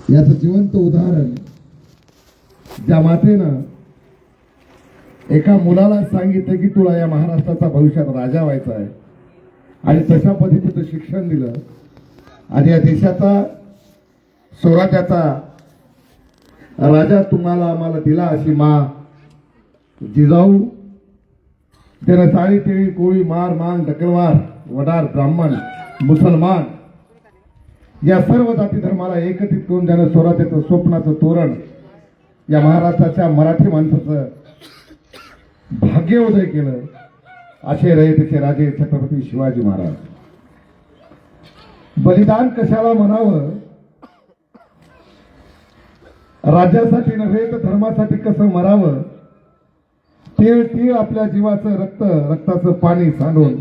याचं जिवंत उदाहरण ज्या मातेनं एका मुलाला सांगितलं की तुला या महाराष्ट्राचा भविष्यात राजा व्हायचा आहे आणि तशा पद्धतीचं शिक्षण दिलं आणि या देशाचा स्वराज्याचा राजा तुम्हाला आम्हाला दिला अशी मा जिजाऊ त्यानं साळी तेळी कोळी मार मान ढकलवार वडार ब्राह्मण मुसलमान या सर्व जाती धर्माला एकत्रित करून त्यानं स्वराज्याचं स्वप्नाचं तोरण या महाराष्ट्राच्या मराठी माणसाचं भाग्योदय केलं असे रयतेचे राजे छत्रपती शिवाजी महाराज. बलिदान कशाला म्हणावं, राज्यासाठी नव्हे तर धर्मासाठी कसं मरावं, तीळ तीळ आपल्या जीवाचं रक्ताचं पाणी सांडून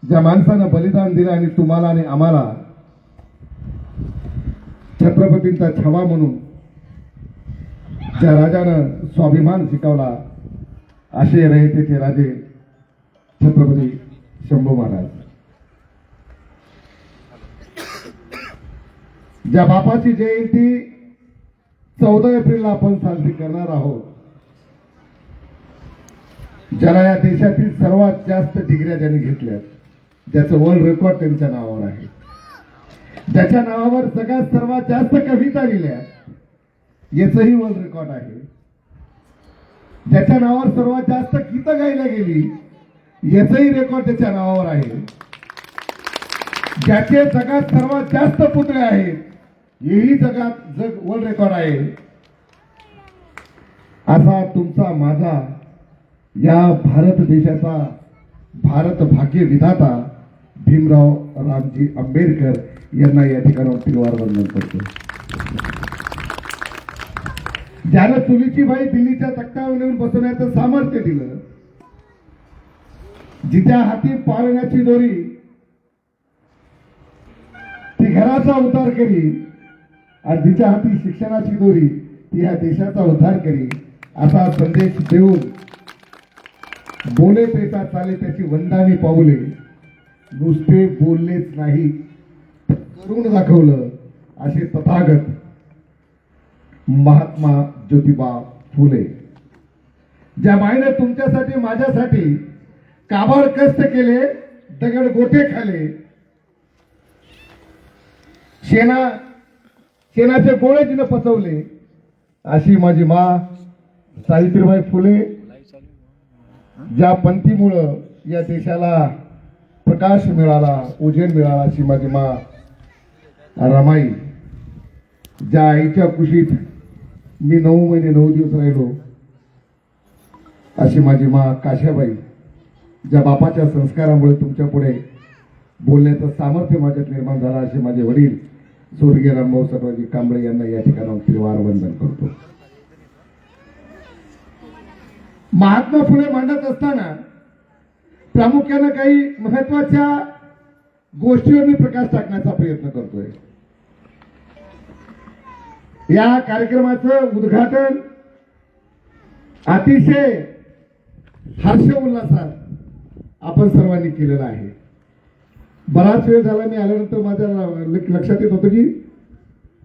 ज्या माणसानं बलिदान दिलं आणि तुम्हाला आणि आम्हाला छत्रपतींचा छावा म्हणून ज्या राजानं स्वाभिमान शिकवला असे रयतेचे राजे छत्रपती शंभू महाराज. ज्या बापाची जयंती 14 एप्रिलला आपण साजरी करणार आहोत, ज्याला या देशातील सर्वात जास्त डिग्र्या ज्यांनी घेतल्यात, ज्याचं वर्ल्ड रेकॉर्ड त्यांच्या नावावर आहे, ज्याच्या नावावर जगात सर्वात जास्त कविता लिहिल्या याचंही वर्ल्ड रेकॉर्ड आहे, ज्याच्या नावावर सर्वात जास्त गीतं गायला गेली याचंही रेकॉर्ड त्याच्या नावावर आहे, ज्याचे जगात सर्वात जास्त पुतळे आहेत हेही जग वर्ल्ड रेकॉर्ड आहे. असा तुमचा माझा या भारत देशाचा भारत भाग्य विधाता भीमराव रामजी आंबेडकर यांना या ठिकाणावर तिलवार वंदन करतो. ज्यानं चुलीची बाई दिल्लीच्या तख्तावर नेऊन बसवण्याचं सामर्थ्य दिलं, जिच्या हाती पाळण्याची दोरी ती घराचा उद्धार करी आणि जिच्या हाती शिक्षणाची दोरी ती ह्या देशाचा उद्धार करी, असा संदेश देऊन बोले पेचा चाले त्याची वंदानी पाऊले, नुसते बोललेच नाही करून दाखवलं असे तथागत महात्मा ज्योतिबा फुले. ज्या माईने तुमच्यासाठी माझ्यासाठी काबाड कष्ट केले, दगड गोटे खाले, शेणाचे गोळे जिने पचवले, अशी माझी मा सावित्रीबाई फुले. ज्या पंथीमुळं या देशाला प्रकाश मिळाला, उजेड मिळाला, अशी माझी मा रमाई. ज्या आईच्या कुशीत मी 9 महिने 9 दिवस राहिलो, अशी माझी मा काशाबाई. ज्या बापाच्या संस्कारामुळे तुमच्या पुढे बोलण्याचं सामर्थ्य माझ्यात निर्माण झालं, असे माझे वडील स्वर्गीय रामभाऊ सटवाजी कांबळे यांना या ठिकाणावर तिलवार वंदन करतो. महात्मा फुले मांडत असताना प्रामुख्यानं काही महत्वाच्या गोष्टीवर मी प्रकाश टाकण्याचा प्रयत्न करतोय. या कार्यक्रमाचं उद्घाटन अतिशय हर्षोल्लासात आपण सर्वांनी केलेलं आहे. बराच वेळ झाला मी आल्यानंतर माझ्या लक्षात येत होतं की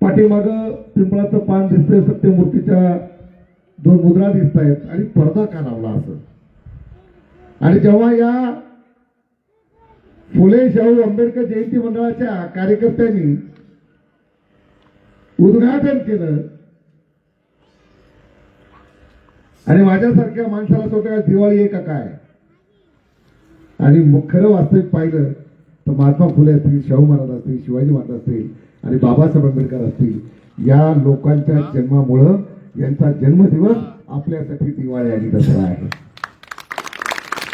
पाठीमागं पिंपळाचं पान दिसतंय, सत्यमूर्तीच्या 2 मुद्रा दिसत आहेत आणि पडदा का लावला असं. आणि जेव्हा या फुले शाहू आंबेडकर जयंती मंडळाच्या कार्यकर्त्यांनी उद्घाटन केलं आणि माझ्यासारख्या माणसाला स्वतः दिवाळी आहे का काय, आणि खरं वास्तविक पाहिलं तर महात्मा फुले असतील, शाहू महाराज असतील, शिवाजी महाराज असतील आणि बाबासाहेब आंबेडकर असतील, या लोकांच्या जन्मामुळं यांचा जन्मदिवस आपल्यासाठी दिवाळी आणि दसरा आहे.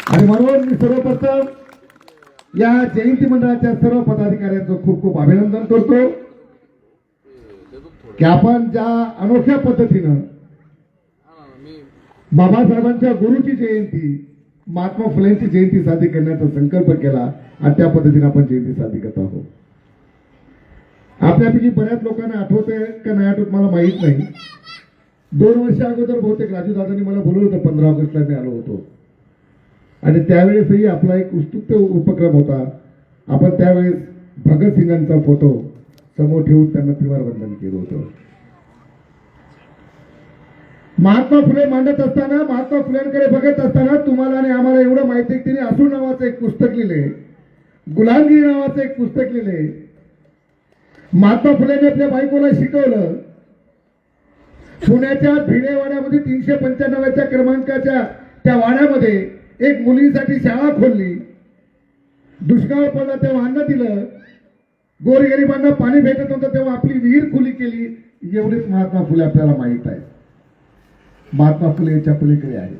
आणि म्हणून मी सर्वप्रथम या जयंती मंडळाच्या सर्व पदाधिकाऱ्यांचं खूप खूप अभिनंदन करतो की आपण ज्या अनोख्या पद्धतीनं बाबासाहेबांच्या गुरुची जयंती, महात्मा फुलेंची जयंती साजरी करण्याचा संकल्प केला आणि त्या पद्धतीने आपण जयंती साजरी करत आहोत. आपल्यापैकी बऱ्याच लोकांना आठवतंय का नाही आठवत मला माहीत नाही. 2 वर्ष अगोदर बहुतेक राजूदादांनी मला बोलवलं होतं. 15 ऑगस्टला मी आलो होतो आणि त्यावेळेसही आपला एक उत्सुक उपक्रम होता. आपण त्यावेळेस भगतसिंगांचा फोटो समोर ठेवून त्यांना त्रिवार वंदन केलं होतं. महात्मा फुले मांडत असताना, महात्मा फुल्यांकडे बघत असताना तुम्हाला आणि आम्हाला एवढं माहिती आहे की तिने आसूड नावाचं एक पुस्तक लिहिले, गुलामगिरी नावाचं एक पुस्तक लिहिले. महात्मा फुलेने आपल्या बायकोला शिकवलं. पुण्याच्या भिडेवाड्यामध्ये 395 क्रमांकाच्या त्या वाड्यामध्ये एक मुलीसाठी शाळा खोलली. दुष्काळ पडला तेव्हा अन्न दिलं, गोरगरिबांना पाणी भेटत होतं तेव्हा आपली विहीर खुली केली. एवढेच महात्मा फुले आपल्याला माहित आहे. महात्मा फुले याच्या पलीकडे आहे.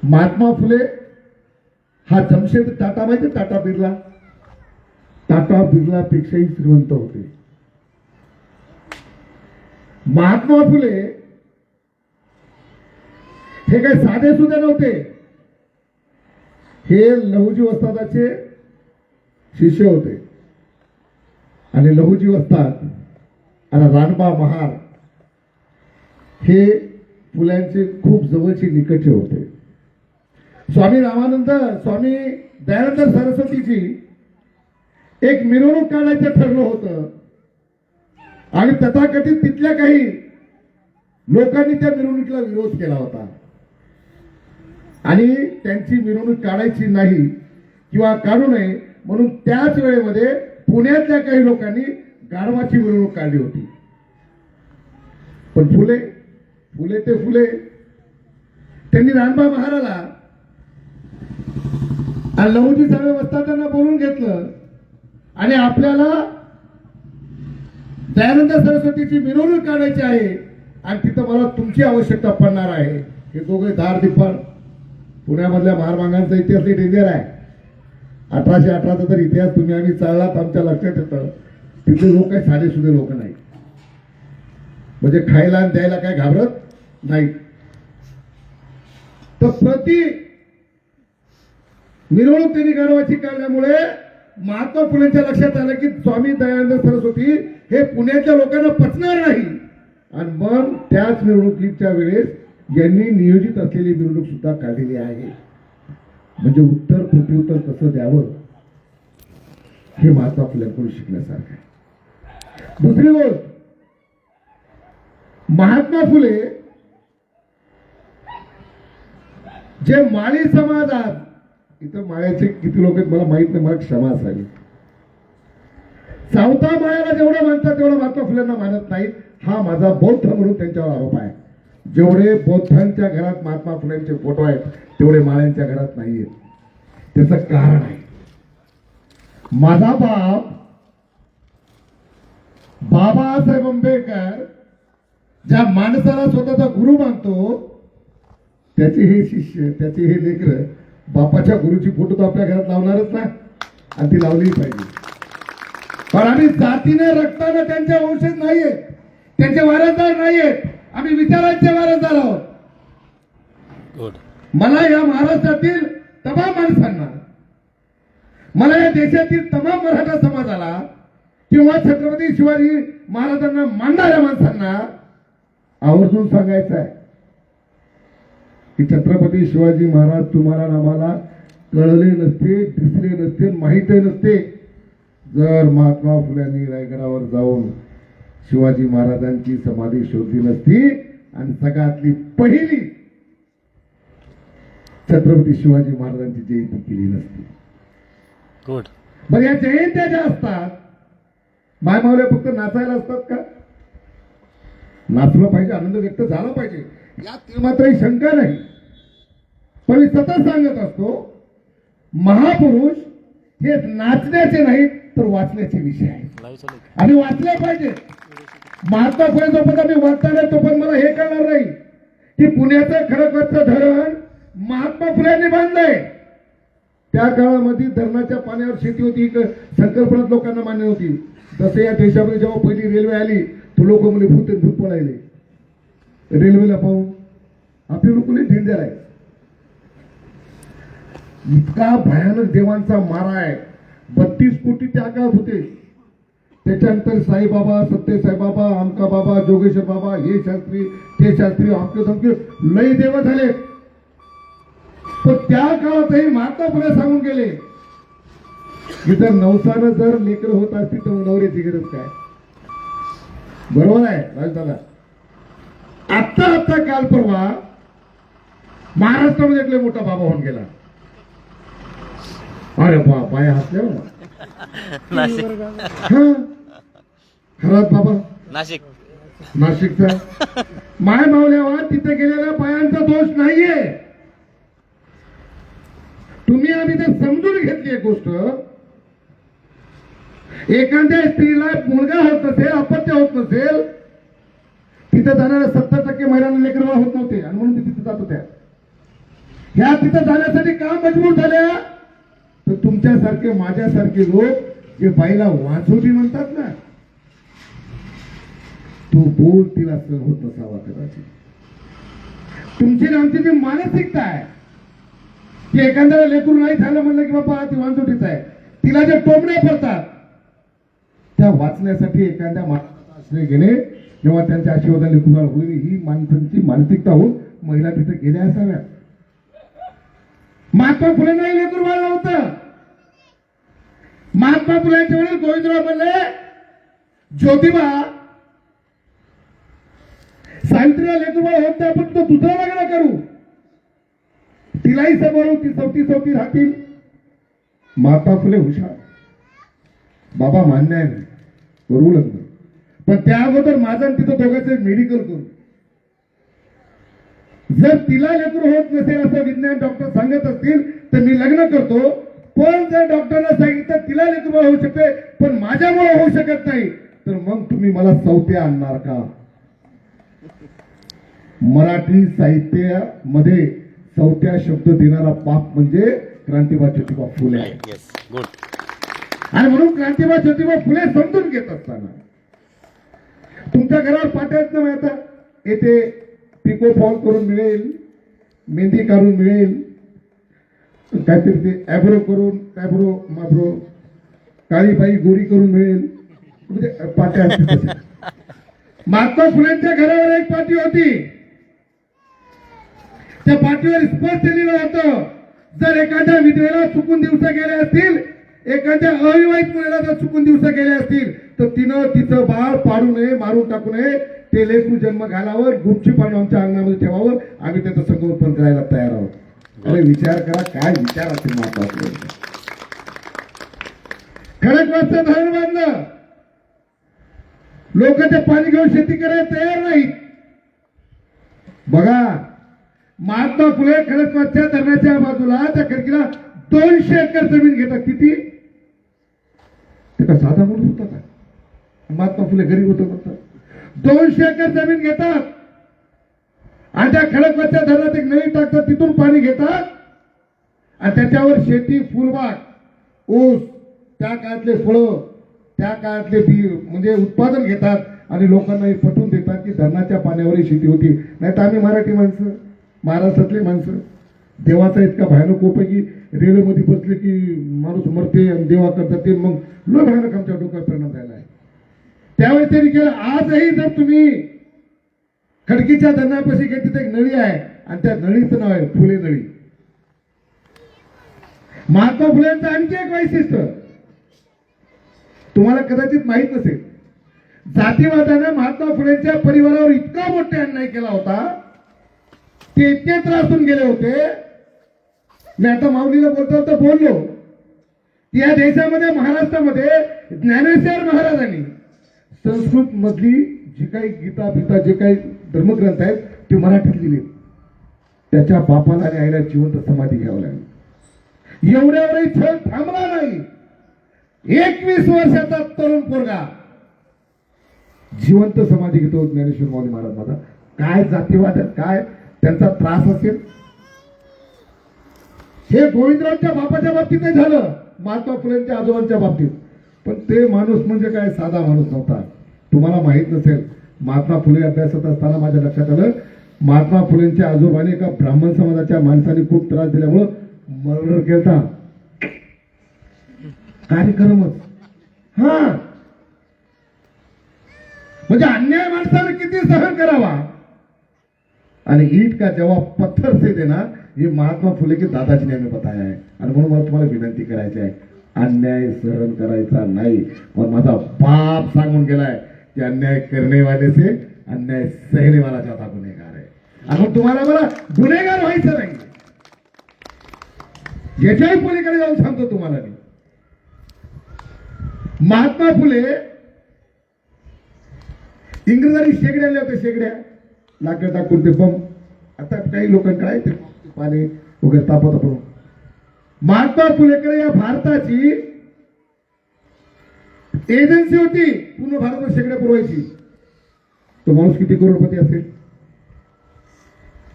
महात्मा फुले हा जमशेद टाटा माहिती, टाटा बिर्ला, टाटा बिर्ला पेक्षाही श्रीमंत होते. महात्मा फुले हे काही साधे सुद्धा नव्हते. हे लहुजी वस्तादाचे शिष्य होते. आणि लहुजी वस्ताद आणि रानबा महार हे फुल्यांचे खूप जवळचे निकटचे होते. स्वामी रामानंद, स्वामी दयानंद सरस्वतीची एक मिरवणूक काढायचं ठरलं होतं आणि तथाकथित तिथल्या काही लोकांनी त्या मिरवणुकीला विरोध केला होता आणि त्यांची मिरवणूक काढायची नाही किंवा काढू नये म्हणून त्याच वेळेमध्ये पुण्यातल्या काही लोकांनी गाढवाची मिरवणूक काढली होती. पण फुले ते फुले त्यांनी रानबा महाराला आणि लहुजी साहेब वस्तादांना बोलून घेतलं आणि आपल्याला दयानंद सरस्वतीची मिरवणूक काढायची आहे आणि तिथं मला तुमची आवश्यकता पडणार आहे. हे दोघे धार दिप्पाड. पुण्यामधल्या महारमांगांचा इतिहास डेंजर आहे. 1818चा जर इतिहास तुम्ही आम्ही चाललात आमच्या लक्षात येतं. तिथले लोक काही साधे सुधे लोक नाही, म्हणजे खायला आणि द्यायला काय घाबरत नाही. तर प्रति मिरवणूक त्यांनी गाढवाची काढल्यामुळे महात्मा फुलेंच्या लक्षात आलं की स्वामी दयानंद सरस्वती हे पुण्याच्या लोकांना पचणार नाही. आणि मग त्याच मिरवणुकीच्या वेळेस यांनी नियोजित असलेली मिरवणूक सुद्धा काढलेली आहे. म्हणजे उत्तर प्रत्युत्तर कसं द्यावं हे महात्मा फुल्यांकडून शिकण्यासारखं आहे. दुसरी गोष्ट, महात्मा फुले जे माळी समाजात, इथं माळ्याचे किती लोक आहेत मला माहित नाही, मला क्षमा असावी. सावता माळ्याला जेवढं मानतात तेवढं महात्मा फुलेंना मानत नाही. हा माझा बौद्ध म्हणून त्यांच्यावर आरोप आहे. जेवढे बौद्धांच्या घरात महात्मा फुलेंचे फोटो आहेत तेवढे माळ्यांच्या घरात नाहीयेत. त्याचं कारण आहे, माझा बाप बाबासाहेब आंबेडकर ज्या माणसाला स्वतःचा गुरु मानतो त्याचे हे शिष्य, त्याचे हे लेकर बापाच्या गुरुची फोटो तर आपल्या घरात लावणारच ना, आणि ती लावली पाहिजे. पण आम्ही जातीने रक्ताने त्यांच्या वंशज नाहीये, त्यांचे वारसदार नाहीयेत, आम्ही विचारांचे वारसदार आहोत. मला या महाराष्ट्रातील तमाम माणसांना, मला या देशातील तमाम मराठा समाजाला किंवा छत्रपती शिवाजी महाराजांना मानणाऱ्या माणसांना आवर्जून सांगायचं आहे की छत्रपती शिवाजी महाराज तुम्हाला आम्हाला कळले नसते, दिसले नसते, माहिती नसते जर महात्मा फुल्यांनी रायगडावर जाऊन शिवाजी महाराजांची समाधी शोधली नसती आणि सगळ्यातली पहिली छत्रपती शिवाजी महाराजांची जयंती केली नसती. बरं, या जयंत्या ज्या असतात माय मावल्या फक्त नाचायला असतात का? नाचलं पाहिजे, आनंद व्यक्त झाला पाहिजे, यात मात्र शंका नाही. पण मी सतत सांगत असतो, महापुरुष हे नाचण्याचे नाहीत तर वाचण्याचे विषय आहेत आणि वाचले पाहिजे. महात्मा फुले जोपर्यंत आम्ही वाचताना तोपर्यंत मला हे कळणार नाही की पुण्याचं खडकवासचं धरण महात्मा फुल्यांनी बांधलंय. त्या काळामध्ये धरणाच्या पाण्यावर शेती होती, एक संकल्पना लोकांना मान्य होती. जसं या देशामध्ये जेव्हा पहिली रेल्वे आली तो लोक म्हणजे भूत पळायले रेल्वेला पाहून. आपले लोक डेंजर आहे, इतका भयानक देवांचा मारा आहे. 32 कोटी त्या काळात होते. त्याच्यानंतर साईबाबा, सत्य साईबाबा, आमका बाबा, जोगेश्वर बाबा, हे शास्त्री ते शास्त्री, आमके धमके लई देव झाले. पण त्या काळातही महात्मा फुले सांगून गेले की जर नवसानं जर लेकर होत असतील तर नवऱ्याची गरज काय? बरोबर आहे राजदादा. आता काल परवा महाराष्ट्रामध्ये एक मोठा बाबा होऊन गेला. अरे बाया हसल्यावर खरात बाबा नाशिकचा माय मावल्यावर तिथे गेलेल्या बायांचा दोष नाहीये. तुम्ही आम्ही ते समजून घेतली एक गोष्ट. एखाद्या स्त्रीला मुलगा होत नसेल, अपत्य होत नसेल, तिथे जाणाऱ्या 70% महिलांना लेकरबाळ होत नव्हते आणि म्हणून तिथे जात होत्या. ह्या तिथे जाण्यासाठी का मजबूर झाल्या? तर तुमच्यासारखे माझ्यासारखे लोक जे बाईला वाचवली म्हणतात ना, तो बोल तिला सहन होत नसावा कदाचित. तुमची आमची जी मानसिकता आहे की एखाद्याला लेकरू नाही झालं म्हणलं की बाबा ती वांजोटीच आहे, तिला जे टोमणे पडतात त्या वाचण्यासाठी एखाद्या माणसाचा आश्रय घेणे, जेव्हा त्यांच्या आशीर्वादाने लेकरू होईल ही माणसांची मानसिकता होऊन महिला तिथे गेल्या असाव्या. महात्मा फुले नाही लेकरू बाळ नव्हतं. महात्मा फुलेंचे वडील गोविंदराव म्हणले ज्योतिबा सावित्रीला लेकरू बाळ होत नाही, आपण तो दुसरा लग्न करू, तिलाही सांभाळू, ती सवती राहतील. महात्मा फुले हुशार, बाबा मान्य आहे करू लग्न, पण त्या अगोदर माझं तिथं दोघांचं मेडिकल करू. जर तिला लेकरू होत नसेल असं विज्ञान डॉक्टर सांगत असतील तर मी लग्न करतो. पण जर डॉक्टरने सांगितलं तिला लेकरू होऊ शकते पण माझ्यामुळे होऊ शकत नाही, तर मग तुम्ही मला सवत्या आणणार का? मराठी साहित्यामध्ये सवत्या शब्द देणारा पाप म्हणजे क्रांतिबा ज्योतिबा फुले आहे. आणि म्हणून क्रांतिबा ज्योतिबा फुले समजून घेत असताना तुमच्या घरावर पाठवत नाही. आता येथे पिको फॉल करून मिळेल, मेहंदी काढून मिळेल, काहीतरी ते ॲब्रो करून ॲब्रो माब्रो काळी बाई गोरी करून मिळेल, म्हणजे पाट्या असतील. महात्मा फुलेंच्या घरावर एक पाटी होती. त्या पाटीवर स्पष्ट लिहिलं होतं जर एखाद्या विधवेला चुकून दिवस गेले असतील, एखाद्या अविवाहित मुलीला जर चुकून दिवस गेले असतील तर तिनं तिचं बाळ पाडू नये, मारून टाकू नये, ते लेकरू जन्म घालावर गुपचूप आमच्या अंगणामध्ये ठेवावं, आम्ही त्याचं संगोपन करायला तयार आहोत. अरे विचार करा, काय विचार असेल महात्मा फुले. खडकवासचं धरण बांधलं, लोक ते पाणी घेऊन शेती करायला तयार नाहीत. बघा महात्मा फुले खडकवासच्या धरणाच्या बाजूला त्या खडकीला 200 एकर जमीन घेतात. किती? ते का साधा म्हणून होता का? महात्मा फुले गरीब होतो म्हणतात. 200 एकर जमीन घेतात आणि त्या खडकवासच्या धरणात एक नळी टाकतात, तिथून पाणी घेतात आणि त्याच्यावर शेती, फुलबाग, ऊस, त्या काळातले फळं, त्या काळातले बी म्हणजे उत्पादन घेतात आणि लोकांना हे पटवून देतात की धरणाच्या पाण्यावरही शेती होती. नाही तर आम्ही मराठी माणसं, महाराष्ट्रातले माणसं देवाचा इतका भयानक कोप आहे की रेल्वेमध्ये बसले की माणूस मरते आणि देवा करतात, ते मग लो भयानक आमच्या डोक्यात परिणाम झाला आहे. त्यावेळेस त्यांनी केलं. आजही जर तुम्ही खडकीच्या धरणापाशी गेली तिथे एक नळी आहे आणि त्या नळीचं नाव आहे फुले नळी. महात्मा फुलेंचं आणखी एक वैशिष्ट्य तुम्हाला कदाचित माहित नसेल. जातीवादाने महात्मा फुलेंच्या परिवारावर इतका मोठा अन्याय केला होता, ते इतके त्रासून गेले होते. मी आता माऊलीला बोललो की या देशामध्ये, महाराष्ट्रामध्ये ज्ञानेश्वर महाराजांनी संस्कृत मधली जी काही गीता बिता जे काही धर्मग्रंथ आहेत ते मराठीत लिहिले. त्याच्या बापाला आणि आईला जिवंत समाधी घ्यावं लागली. एवढ्यावरही छळ थांबला नाही. 21 वर्षाचा तरुण पोरगा जिवंत समाधी घेतो ज्ञानेश्वर माऊली महाराज. माझा काय जातीवाद, काय त्यांचा त्रास असेल. हे गोविंदरावच्या बापाच्या बाबतीत नाही झालं, महात्मा फुलेंच्या आजोबांच्या बाबतीत. पण ते माणूस म्हणजे काय साधा माणूस नव्हता. तुम्हाला माहित नसेल, महात्मा फुले अभ्यासत असताना माझ्या लक्षात आलं महात्मा फुलेंच्या आजोबाने एका ब्राह्मण समाजाच्या माणसाने खूप त्रास दिल्यामुळं मर्डर केला. कार्यक्रमच हा म्हणजे अन्याय माणसाने किती सहन करावा. आणि ईट का जवाब पत्थर से देना, ये महात्मा फुले के दादाजी ने हमें बताया है. आणि म्हणून मला तुम्हाला विनंती करायची आहे, अन्याय सहन करायचा नाही. पण माझा बाप सांगून गेलाय की अन्याय करणे वाले से अन्याय सहने वाला ज्यादा गुन्हेगार आहे. आणि तुम्हाला मला गुन्हेगार व्हायचं नाही. याच्याही पलीकडे जाऊन सांगतो तुम्हाला मी. महात्मा फुले इंग्रजांनी शेगड्या आणल्या होत्या, शेगड्या लाकड टाकून ते बम. आता काही लोकांकडे ते पाणी वगैरे तापत आपण. महात्मा फुलेकडे या भारताची एजन्सी होती पूर्ण भारतात शेगड्या पुरवायची. तो माणूस किती करोडपती असेल.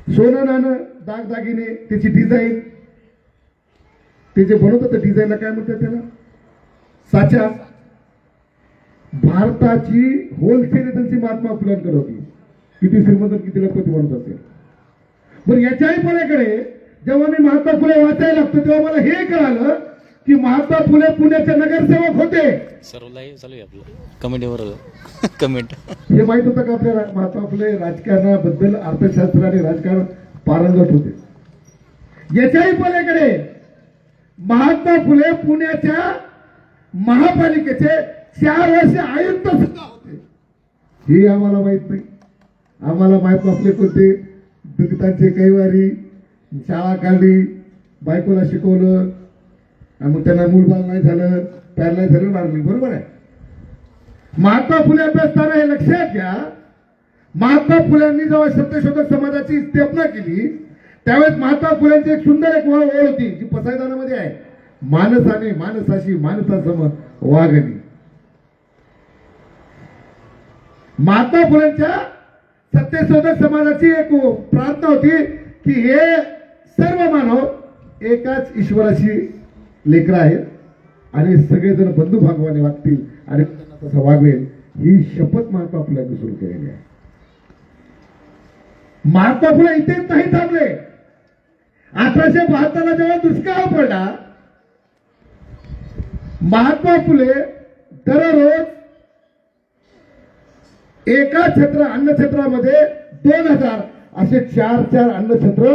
सोनं नाणं दागदागिने त्याची डिझाईन, ते जे बनवतात त्या डिझाईनला काय म्हणतात त्याला, साचा. भारताची होलसेल एजन्सी महात्मा फुल्यांकडे होती. किती श्रीमंत किती लखपती बनत असेल. बरं याच्याही पलीकडे जेव्हा मी महात्मा फुले वाचायला लागतो तेव्हा मला हे कळालं की महात्मा फुले पुण्याचे नगरसेवक होते. सर्व लाईव्ह चालू आहे आपलं कमेंटवर कमेंट. हे माहित होतं का आपल्याला. महात्मा फुले राजकारणाबद्दल अर्थशास्त्र आणि राजकारण पारंगत होते. याच्याही पलीकडे महात्मा फुले पुण्याच्या महापालिकेचे 4 वर्ष आयुक्त सुद्धा होते. हे आम्हाला माहित नाही. आम्हाला माहित नसले कोणते दुखतांचे कैवारी शाळा काढली, बायकोला शिकवलं, आणि मग त्यांना मूलबाल नाही झालं, पॅरलाइज झालं, मारली. बरोबर आहे. महात्मा फुले अभ्यासताना हे लक्षात घ्या, महात्मा फुल्यांनी जेव्हा सत्यशोधक समाजाची स्थापना केली त्यावेळेस महात्मा फुल्यांची एक सुंदर एक ओळ होती जी पसायदानामध्ये आहे. माणसाने माणसाशी माणसासम वागणी. महात्मा फुलेंच्या सत्यशोधक समाजाची एक प्रार्थना होती की हे सर्व मानव एकाच ईश्वराशी लेकरं आहेत आणि सगळेजण बंधू भागवाने वागतील आणि तसं वागवेल, ही शपथ महात्मा फुल्यांनी सुरू केलेली आहे. महात्मा फुले इथेच नाही थांबले. 1872 जेव्हा दुष्काळ पडला, महात्मा फुले दररोज एका अन्नक्षेत्रामध्ये 2000 असे 4 अन्नक्षेत्र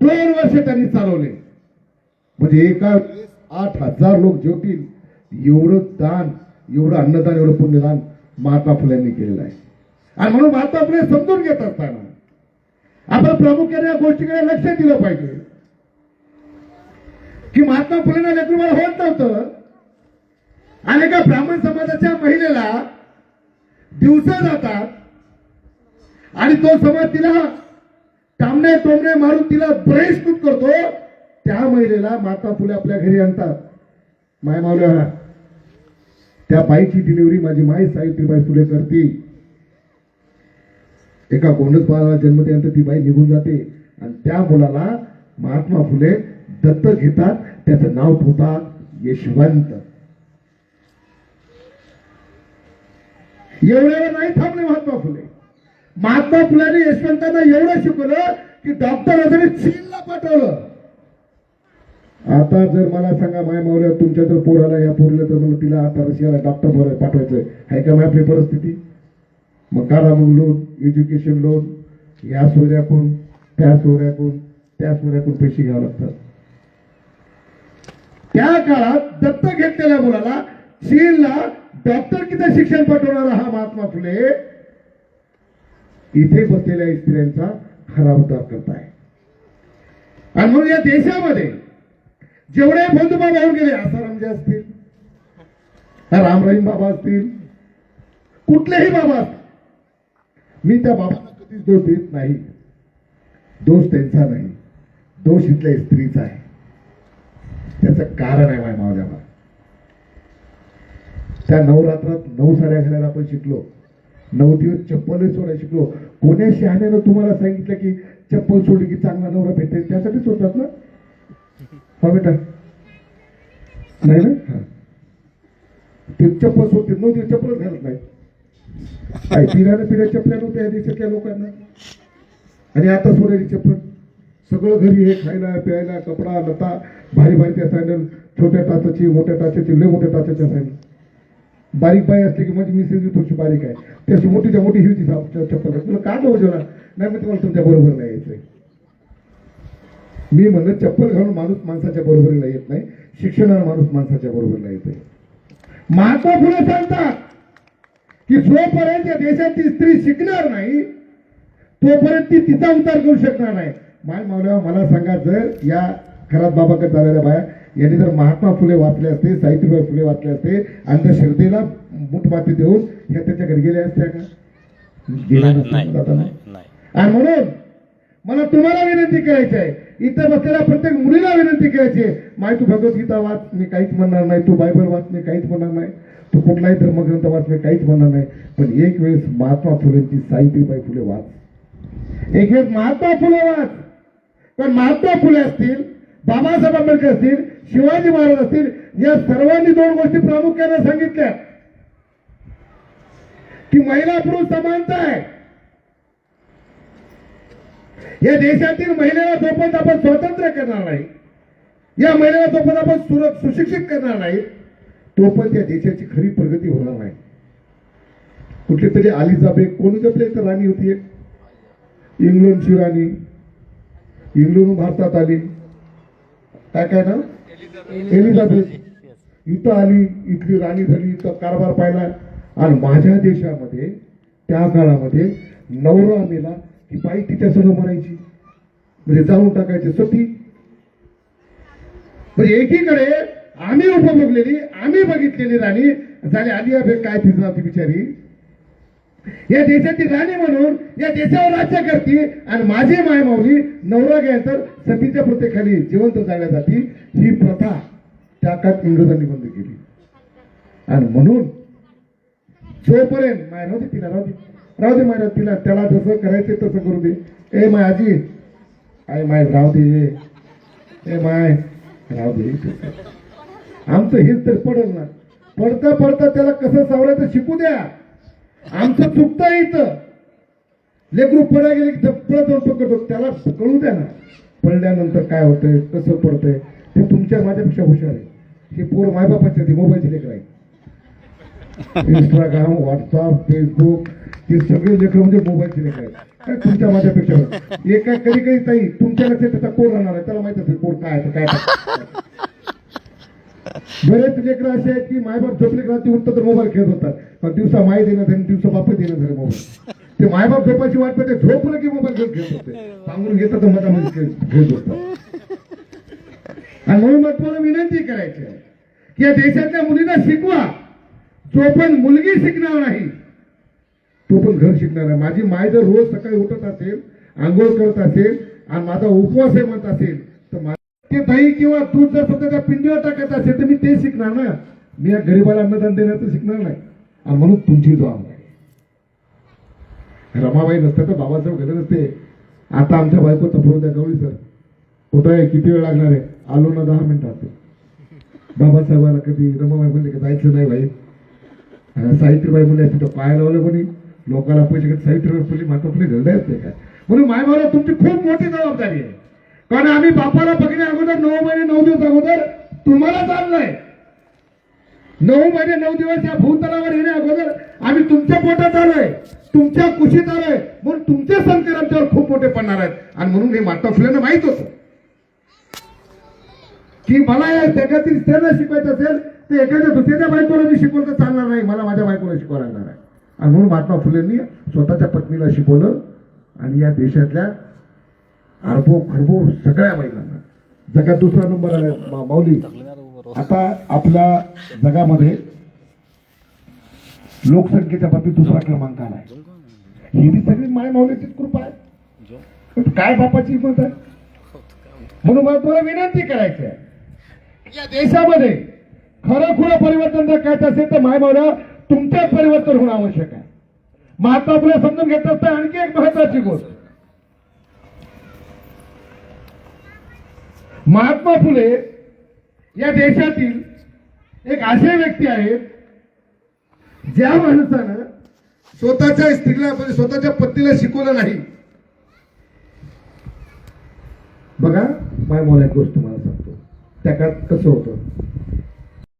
2 वर्ष त्यांनी चालवले. म्हणजे एका 8000 लोक जेवतील एवढं दान, एवढं अन्नदान, एवढं पुण्यदान महात्मा फुल्यांनी केलेलं आहे. आणि म्हणून महात्मा फुले समजून घेत असताना आपण प्रामुख्याने या गोष्टीकडे लक्ष दिलं पाहिजे की महात्मा फुलेंना लेकरू बाळ होत नव्हतं. आणि एका ब्राह्मण समाजाच्या महिलेला दिवस जातात आणि तो समाज तिला टामणे टोमणे मारून तिला बहिष्कृत करतो. त्या महिलेला महात्मा फुले आपल्या घरी आणतात. माय मावल्या, त्या बाईची डिलिव्हरी माझी माय सावित्रीबाई फुले करते. एका गोंडस बाळाला जन्म त्यानंतर ती बाई निघून जाते आणि त्या मुलाला महात्मा फुले दत्तक घेतात. त्याचं नाव ठेवतात यशवंत. एवढ्यावर नाही थांबले महात्मा फुले. महात्मा फुल्यांनी यशवंतांना एवढं शिकवलं की डॉक्टर वगैरे चीनला पाठवलं. आता जर मला सांगा माय मावल्या, तुमच्या जर पोराला या पोरीला तर मला तिला आता रशियाला डॉक्टर पाठवायचंय, आहे का आपली परिस्थिती? मग काढा मग लोन, एज्युकेशन लोन. या सोऱ्याकून त्या सोऱ्याकून त्या सोऱ्याकून पैसे घ्यावे लागतात. त्या काळात दत्तक घेतलेल्या मुलाला चीनला डॉक्टर किती शिक्षण पाठवणारा हा महात्मा फुले इथे बसलेल्या स्त्रियांचा खरा उद्धार करताय. आणि म्हणून या देशामध्ये जेवढे बंधुबा होऊन गेले, आसारामजी असतील, राम रहीम बाबा असतील, कुठलेही बाबा असतील, मी त्या बाबांना कधीच दोष देत नाही. दोष त्यांचा नाही, दोष इथल्या स्त्रीचा आहे. त्याचं कारण आहे माय मावल्याला. त्या नवरात्रात 9 साड्या घालायला आपण शिकलो, 9 दिवस चप्पल सोडायला शिकलो. कोण्या शहाण्यानं तुम्हाला सांगितलं की चप्पल सोडली की चांगला नवरा भेटेल? त्यासाठीच सोडतात ना. हा बेटा, नाही ना. हा, ते चप्पल सोडते, 9 दिवस चप्पलच घालत नाही. पिढ्याने पिढ्या चपल्या नव्हत्या या देशातल्या लोकांना. आणि आता सोडायची चप्पल. सगळं घरी हे खायला प्यायला, कपडा लता, भारी भारी त्या सँडल, छोट्या टाचाची, मोठ्या टाचाची, लय मोठ्या टाचाच्या सँडल. बारीक बाई असली की माझी मिसेस बी थोडीशी बारीक आहे, त्याची मोठीच्या मोठी ही होती चप्पल. तुला का नव्हतं? नाही, मी तुम्हाला तुमच्या बरोबर नाही यायचंय. मी म्हणलं चप्पल घालून माणूस माणसाच्या बरोबरीला येत नाही, शिक्षणानं माणूस माणसाच्या बरोबरीला येते. महात्मा फुले सांगतात की जोपर्यंत या देशातली स्त्री शिकणार नाही तोपर्यंत ती तिचा उद्धार करू शकणार नाही. माय मावल्या मला सांगा, जर या खरात बाबाकडे चालणाऱ्या बाया यांनी जर महात्मा फुले वाचले असते, सावित्रीबाई फुले वाचले असते आणि त्या श्रद्धेला मुठमाती देऊन ह्या त्याच्या घरी गेल्या असत्या का? गेल्या नसत्या ना दादा ना. आणि म्हणून मला तुम्हाला विनंती करायची आहे, इथं बसलेल्या प्रत्येक मुलीला विनंती करायची आहे, माय तू भगवद्गीता वाच, मी काहीच म्हणणार नाही, तू बायबल वाच, मी काहीच म्हणणार नाही, तू कुठलाही धर्मग्रंथ वाच, मी काहीच म्हणणार नाही, पण एक वेळेस महात्मा फुलेंची सावित्रीबाई फुले वाच, एक वेळेस महात्मा फुले वाच. पण महात्मा फुले असतील, बाबासाहेब आंबेडकर असतील, शिवाजी महाराज असतील, या सर्वांनी दोन गोष्टी प्रामुख्याने सांगितल्या की महिला पुरुष समानता आहे. या देशातील महिलेला जोपर्यंत आपण स्वातंत्र्य करणार नाही, या महिलेला जोपर्यंत आपण सुशिक्षित करणार नाही, तोपर्यंत या देशाची खरी प्रगती होणार नाही. कुठली तरी अलिझाबेथ, कोणी जपले तर राणी होती एक, इंग्लंडची राणी, इंग्लंडहून भारतात आली, काय ना एलिझाबेथ, इथं आली, इथली राणी झाली, इथं कारभार पाहिला. आणि माझ्या देशामध्ये त्या काळामध्ये नवरा मेला की बाई तिच्या संग मरायची, म्हणजे जाऊन टाकायचे सती. म्हणजे एकीकडे आम्ही उपभोगलेली, आम्ही बघितलेली राणी झाली अलियाबेग, काय तिचं नाव ती बिचारी, या देशाची राणी म्हणून या देशावर राज्य करते. आणि माझी मायमाऊली नवरा गेल्यानंतर सतीच्या प्रत्येकाली जिवंत जाण्यासाठी ही प्रथा त्या काळात इंग्रजांनी बंद केली. आणि म्हणून जोपर्यंत माय राहू दे तिला, राहू दे माय तिला, त्याला जसं करायचं तसं करू दे. ए माय आजी, आय माय राहू दे, ए माय राहू दे. आमचं हेच तर पडल ना, पडता पडता त्याला कसं सावरायचं शिकू द्या. आमचं चुकतं इथं, लेकरू पडा गेले की धप्पड जाऊन पकडतो, त्याला कळू द्या ना. पडल्यानंतर काय होतंय, कसं पडतंय ते तुमच्या माझ्यापेक्षा हुशार आहे. हे पोर मायबापाच्या मोबाईलचे लेकर आहे. इंस्टाग्राम, व्हॉट्सअप, फेसबुक हे सगळे लेकर म्हणजे मोबाईलचे लेकर आहेत. काय तुमच्या माझ्यापेक्षा एका कधी कधी ताई तुमच्या लक्षात त्याचा कोड राहणार आहे, त्याला माहित असेल कोड काय आहे काय. बरेच लेकर असे आहेत की मायबाप झोपले का ती उठतात तर मोबाईल खेळत होतात, पण दिवसा माय देणं झाली, दिवसा बाप देणं झाले मोबाईल. ते मायबाप झोपायची वाट पाहते, झोपलं की मोबाईल घेऊन खेळत होते, सांगून घेतात तर मधामध्ये खेळत होतात. आणि म्हणून मग तुम्हाला विनंती करायची आहे की या देशातल्या मुलींना शिकवा. जो पण मुलगी शिकणार नाही तो पण घर शिकणार नाही. माझी माय जर रोज सकाळी उठत असेल, आंघोळ करत असेल आणि माझा उपवास आहे म्हणत असेल तर ते दही किंवा दूध जर स्वतःच्या पिंडीवर टाकत असेल तर मी ते शिकणार ना. मी या गरीबाला अन्नदान देण्याचं शिकणार नाही. आणि म्हणून तुमची जबाबदारी. रमाबाई नसतं तर बाबासाहेब घरी नसते. आता आमच्या बायको तपवून द्या, गवळी सर कुठं आहे, किती वेळ लागणार आहे, आलो ना 10 मिनिटात. बाबासाहेबाला कधी रमाबाई म्हणले की जायचं नाही भाई. सावित्रीबाई मुले तिथं पाय लावलं कोणी, लोकांना पैसे घेत, सावित्रीबाई फुले माता फुले घरडा येत नाही काय. म्हणून मायबाला तुमची खूप मोठी जबाबदारी आहे. कारण आम्ही बापाला बघण्या अगोदर 9 महिने 9 दिवस अगोदर तुम्हाला चाललोय. 9 महिने 9 दिवस या भूतलावर येण्या अगोदर आम्ही तुमच्या पोटात आलोय, तुमच्या कुशीत आलोय. म्हणून तुमचे संस्कार आमच्यावर खूप मोठे पडणार आहेत. आणि म्हणून हे माता फुलेंना माहित होतं की मला या जगातील स्त्रियांना शिकवायचं असेल तर एखाद्या दुसऱ्याच्या बायकोला मी शिकवलं तर चालणार नाही, मला माझ्या बायकोला शिकवायला लागणार आहे. आणि म्हणून महात्मा फुलेंनी स्वतःच्या पत्नीला शिकवलं. आणि या देशातल्या अरबो खरबो सगळ्या महिलांना, जगात दुसरा नंबर आला माऊली. आता आपल्या जगामध्ये लोकसंख्येच्या बाबतीत दुसरा क्रमांक आलाय. ही बी सगळी माय माऊलीचीच कृपा आहे. काय बापाची हिंमत आहे. म्हणून मला तुला विनंती करायची आहे, या देशामध्ये खरं खुरं परिवर्तन जर करायचं असेल तर माय माऊला तुमच्यात परिवर्तन होणं आवश्यक आहे. महात्मा फुले समजून घेत असता. आणखी एक महत्वाची गोष्ट, महात्मा फुले या देशातील एक असे व्यक्ती आहेत ज्या माणसानं स्वतःच्या स्त्रीला म्हणजे स्वतःच्या पत्नीला शिकवलं नाही. बघा माय मला एक गोष्ट तुम्हाला सांगतो, त्या काळात कसं होतं,